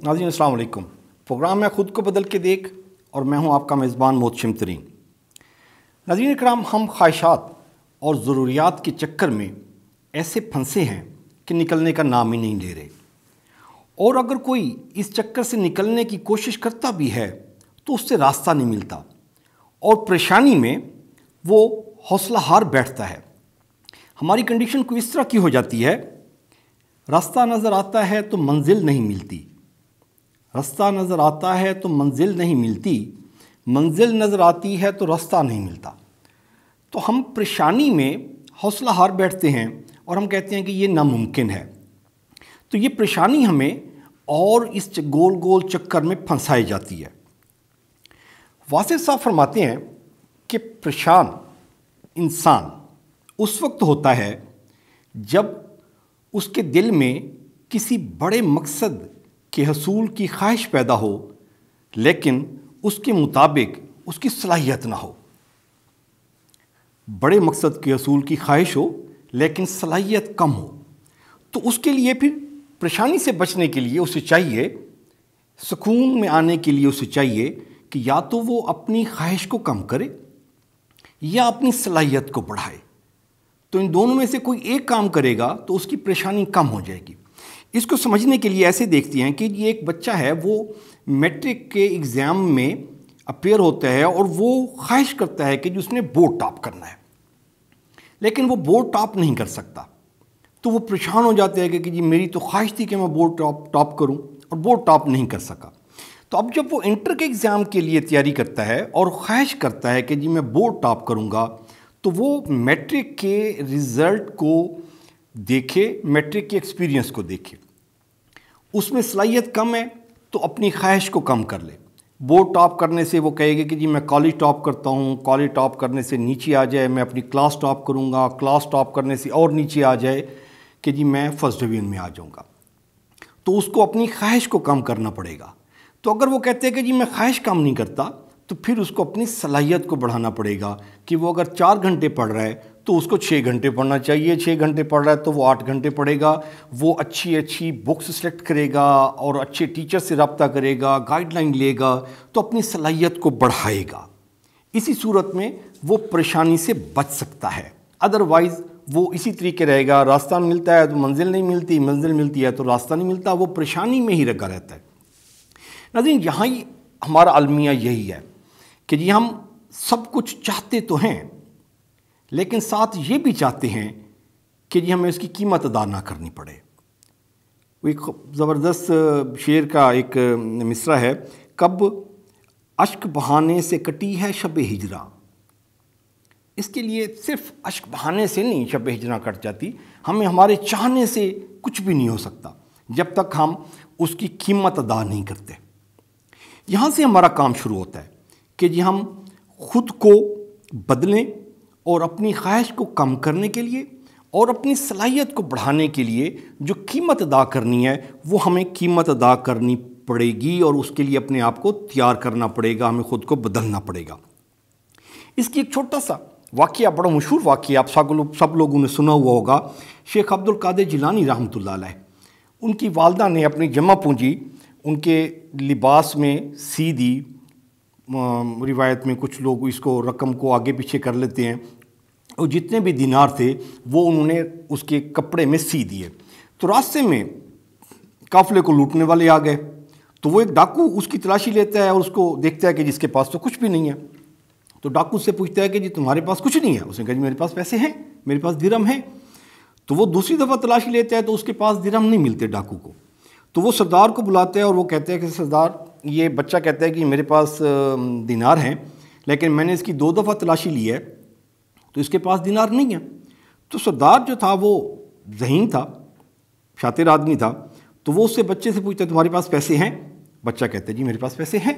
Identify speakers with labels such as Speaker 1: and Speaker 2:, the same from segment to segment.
Speaker 1: ناظرین السلام علیکم۔ پروگرام ہے خود کو بدل کے دیکھ اور میں ہوں آپ کا میزبان محتشم ترین۔ ناظرین اکرام، ہم خواہشات اور ضروریات کے چکر میں ایسے پھنسے ہیں کہ نکلنے کا نام ہی نہیں لے رہے، اور اگر کوئی اس چکر سے نکلنے کی کوشش کرتا بھی ہے تو اس سے راستہ نہیں ملتا، اور پریشانی میں وہ حوصلہ ہار بیٹھتا ہے۔ ہماری کنڈیشن کو اس طرح کی ہو جاتی ہے، راستہ نظر آتا ہے تو منزل نہیں ملتی، راستہ نظر آتا ہے تو منزل نہیں ملتی، منزل نظر آتی ہے تو راستہ نہیں ملتا۔ تو ہم پریشانی میں حوصلہ ہار بیٹھتے ہیں اور ہم کہتے ہیں کہ یہ ناممکن ہے۔ تو یہ پریشانی ہمیں اور اس گول گول چکر میں پھنسائی جاتی ہے۔ واصف صاحب فرماتے ہیں کہ پریشان انسان اس وقت ہوتا ہے جب اس کے دل میں کسی بڑے مقصد کے حصول کی خواہش پیدا ہو، لیکن اس کے مطابق اس کی صلاحیت نہ ہو۔ بڑے مقصد کے حصول کی خواہش ہو لیکن صلاحیت کم ہو، تو اس کے لیے پھر پریشانی سے بچنے کے لیے اسے چاہیے، سکون میں آنے کے لیے اسے چاہیے کہ یا تو وہ اپنی خواہش کو کم کرے یا اپنی صلاحیت کو بڑھائے۔ تو ان دونوں میں سے کوئی ایک کام کرے گا تو اس کی پریشانی کم ہو جائے گی۔ اس کو سمجھنے کے لیے ایسے دیکھتے ہیں کہ یہ ایک بچہ ہے، وہ میٹرک کے ایگزام میں اپیئر ہوتا ہے اور وہ خواہش کرتا ہے کہ اس نے بورڈ ٹاپ کرنا ہے، لیکن وہ بورڈ ٹاپ نہیں کر سکتا۔ تو وہ پریشان ہو جاتے ہیں کہ جی میری تو خواہش تھی کہ میں بورڈ ٹاپ کروں اور بورڈ ٹاپ نہیں کر سکا۔ تو اب جب وہ انٹر کے ایگزام کے لیے تیاری کرتا ہے اور خواہش کرتا ہے کہ جی میں بورڈ ٹاپ کروں گا، تو وہ میٹرک کے رزلٹ کو دیکھے، میٹرک کے ایکسپیرینس کو دیکھے، اس میں صلاحیت کم ہے تو اپنی خواہش کو کم کر لے۔ بورڈ ٹاپ کرنے سے وہ کہے گا کہ جی میں کالج ٹاپ کرتا ہوں، کالج ٹاپ کرنے سے نیچے آ جائے میں اپنی کلاس ٹاپ کروں گا، کلاس ٹاپ کرنے سے اور نیچے آ جائے کہ جی میں فرسٹ ڈویژن میں آ جاؤں گا۔ تو اس کو اپنی خواہش کو کم کرنا پڑے گا۔ تو اگر وہ کہتے ہیں کہ جی میں خواہش کم نہیں کرتا، تو پھر اس کو اپنی صلاحیت کو بڑھانا پڑے گا کہ وہ اگر 4 گھنٹے پڑھ رہا ہے تو اس کو 6 گھنٹے پڑھنا چاہیے، 6 گھنٹے پڑھ رہا ہے تو وہ 8 گھنٹے پڑھے گا، وہ اچھی بکس سلیکٹ کرے گا اور اچھے ٹیچر سے رابطہ کرے گا، گائیڈ لائن لے گا، تو اپنی صلاحیت کو بڑھائے گا۔ اسی صورت میں وہ پریشانی سے بچ سکتا ہے۔ ادروائز وہ اسی طریقے رہے گا، راستہ ملتا ہے تو منزل نہیں ملتی، منزل ملتی ہے تو راستہ نہیں ملتا، وہ پریشانی میں ہی لگا رہتا ہے۔ ناظرین، یہاں ہی ہمارا المیہ یہی ہے کہ جی ہم سب کچھ چاہتے تو ہیں، لیکن ساتھ یہ بھی چاہتے ہیں کہ جی ہمیں اس کی قیمت ادا نہ کرنی پڑے۔ وہ ایک زبردست شعر کا ایک مصرع ہے، کب اشک بہانے سے کٹی ہے شب ہجراں۔ اس کے لیے صرف اشک بہانے سے نہیں شب ہجراں کٹ جاتی، ہمیں ہمارے چاہنے سے کچھ بھی نہیں ہو سکتا جب تک ہم اس کی قیمت ادا نہیں کرتے۔ یہاں سے ہمارا کام شروع ہوتا ہے کہ جی ہم خود کو بدلیں اور اپنی خواہش کو کم کرنے کے لیے اور اپنی صلاحیت کو بڑھانے کے لیے جو قیمت ادا کرنی ہے وہ ہمیں قیمت ادا کرنی پڑے گی، اور اس کے لیے اپنے آپ کو تیار کرنا پڑے گا، ہمیں خود کو بدلنا پڑے گا۔ اس کی ایک چھوٹا سا واقعہ، بڑا مشہور واقعہ، آپ سب لوگوں نے سنا ہوا ہوگا، شیخ عبد القادر جیلانی رحمۃ اللہ علیہ، ان کی والدہ نے اپنی جمع پونجی ان کے لباس میں سی دی۔ روایت میں کچھ لوگ اس کو رقم کو آگے پیچھے کر لیتے ہیں، اور جتنے بھی دینار تھے وہ انہوں نے اس کے کپڑے میں سی دیے۔ تو راستے میں قافلے کو لوٹنے والے آ گئے، تو وہ ایک ڈاکو اس کی تلاشی لیتا ہے اور اس کو دیکھتا ہے کہ جس کے پاس تو کچھ بھی نہیں ہے۔ تو ڈاکو سے پوچھتا ہے کہ جی تمہارے پاس کچھ نہیں ہے؟ اس نے کہا جی میرے پاس پیسے ہیں، میرے پاس درہم ہیں۔ تو وہ دوسری دفعہ تلاشی لیتا ہے تو اس کے پاس درہم نہیں ملتے ڈاکو کو۔ تو وہ سردار کو بلاتے ہیں اور وہ کہتے ہیں کہ سردار، یہ بچہ کہتا ہے کہ میرے پاس دینار ہیں، لیکن میں نے اس کی 2 دفعہ تلاشی لی ہے تو اس کے پاس دینار نہیں ہے۔ تو سردار جو تھا وہ ذہین تھا، شاطر آدمی تھا، تو وہ اس سے بچے سے پوچھتا ہے تمہارے پاس پیسے ہیں؟ بچہ کہتا ہے جی میرے پاس پیسے ہیں۔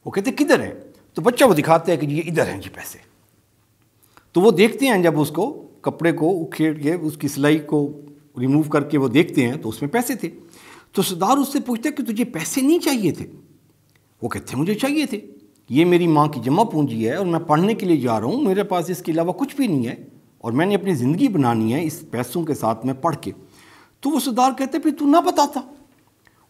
Speaker 1: وہ کہتے ہیں کدھر ہیں؟ تو بچہ وہ دکھاتا ہے کہ جی ادھر ہیں جی پیسے۔ تو وہ دیکھتے ہیں، جب اس کو کپڑے کو اکھیڑ کے اس کی سلائی کو ریموو کر کے وہ دیکھتے ہیں تو اس میں پیسے تھے۔ تو سردار اس سے پوچھتا ہے کہ تجھے پیسے نہیں چاہیے تھے؟ وہ کہتے ہیں مجھے چاہیے تھے، یہ میری ماں کی جمع پونجی ہے اور میں پڑھنے کے لیے جا رہا ہوں، میرے پاس اس کے علاوہ کچھ بھی نہیں ہے، اور میں نے اپنی زندگی بنانی ہے اس پیسوں کے ساتھ میں پڑھ کے۔ تو وہ سردار کہتے پھر تو نہ بتاتا۔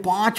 Speaker 1: 5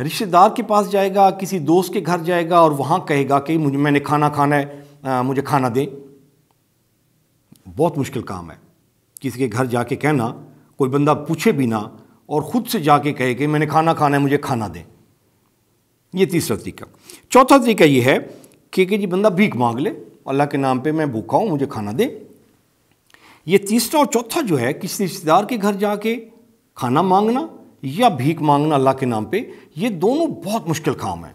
Speaker 1: رشتہ دار کے پاس جائے گا، کسی دوست کے گھر جائے گا اور وہاں کہے گا کہ میں نے کھانا کھانا ہے، مجھے کھانا دیں. بہت مشکل کام ہے کسی کے گھر جا کے کہنا، کوئی بندہ پوچھے بھی نہ اور خود سے جا کے کہے کہ میں نے کھانا کھانا ہے، مجھے کھانا دیں. یہ تیسرا طریقہ. چوتھا طریقہ یہ ہے کہ جی بندہ بھیک مانگ لے، اللہ کے نام پہ میں بھوکا ہوں، مجھے کھانا دے. یہ تیسرا اور چوتھا جو ہے، کسی رشتہ دار کے گھر جا کے کھانا مانگنا یا بھیک مانگنا اللہ کے نام پہ، یہ دونوں بہت مشکل کام ہے.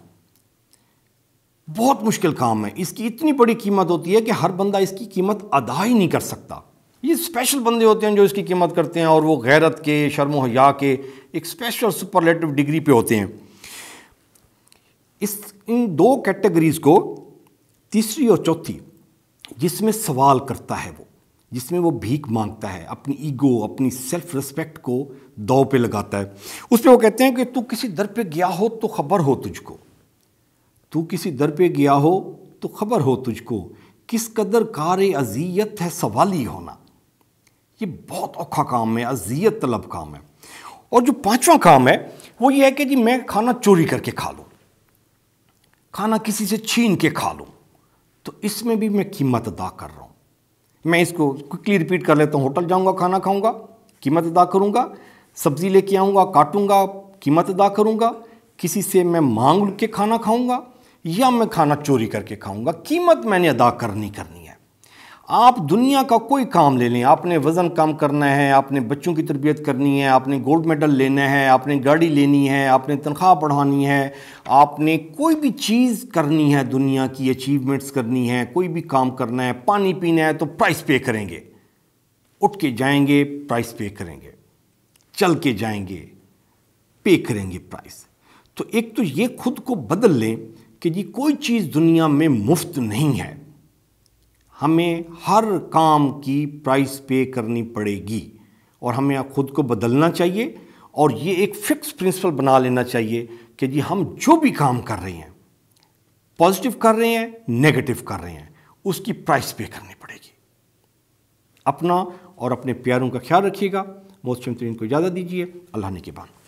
Speaker 1: بہت مشکل کام ہے. اس کی اتنی بڑی قیمت ہوتی ہے کہ ہر بندہ اس کی قیمت ادا ہی نہیں کر سکتا. یہ اسپیشل بندے ہوتے ہیں جو اس کی قیمت کرتے ہیں، اور وہ غیرت کے، شرم و حیا کے ایک اسپیشل سپرلیٹو ڈگری پہ ہوتے ہیں. ان دو کیٹیگریز کو، تیسری اور چوتھی، جس میں سوال کرتا ہے، وہ جس میں وہ بھیک مانگتا ہے، اپنی ایگو، اپنی سیلف ریسپیکٹ کو داؤ پہ لگاتا ہے، اس پہ وہ کہتے ہیں کہ تو کسی در پہ گیا ہو تو خبر ہو تجھ کو، تو کسی در پہ گیا ہو تو خبر ہو تجھ کو، کس قدر کار اذیت ہے سوالی ہونا. یہ بہت اوکھا کام ہے، اذیت طلب کام ہے. اور جو پانچواں کام ہے وہ یہ ہے کہ جی میں کھانا چوری کر کے کھا لوں، کھانا کسی سے چھین کے کھا لوں، تو اس میں بھی میں قیمت ادا کر رہا ہوں. میں اس کو کوئکلی ریپیٹ کر لیتا ہوں. ہوٹل جاؤں گا، کھانا کھاؤں گا، قیمت ادا کروں گا. سبزی لے کے آؤں گا، کاٹوں گا، قیمت ادا کروں گا. کسی سے میں مانگ کے کھانا کھاؤں گا یا میں کھانا چوری کر کے کھاؤں گا، قیمت میں نے ادا کرنی ہے. آپ دنیا کا کوئی کام لے لیں، آپ نے وزن کم کرنا ہے، آپ نے بچوں کی تربیت کرنی ہے، آپ نے گولڈ میڈل لینا ہے، آپ نے گاڑی لینی ہے، آپ نے تنخواہ بڑھانی ہے، آپ نے کوئی بھی چیز کرنی ہے، دنیا کی اچیومنٹس کرنی ہے، کوئی بھی کام کرنا ہے، پانی پینا ہے تو پرائس پے کریں گے. اٹھ کے جائیں گے، پرائس پے کریں گے. چل کے جائیں گے، پے کریں گے پرائس. تو ایک تو یہ خود کو بدل لیں کہ جی کوئی چیز دنیا میں مفت نہیں ہے، ہمیں ہر کام کی پرائس پے کرنی پڑے گی، اور ہمیں خود کو بدلنا چاہیے. اور یہ ایک فکس پرنسپل بنا لینا چاہیے کہ جی ہم جو بھی کام کر رہے ہیں، پازیٹیو کر رہے ہیں، نیگیٹو کر رہے ہیں، اس کی پرائس پے کرنی پڑے گی. اپنا اور اپنے پیاروں کا خیال رکھیے گا. محترم کو اجازت دیجیے. اللہ نے کے بعد.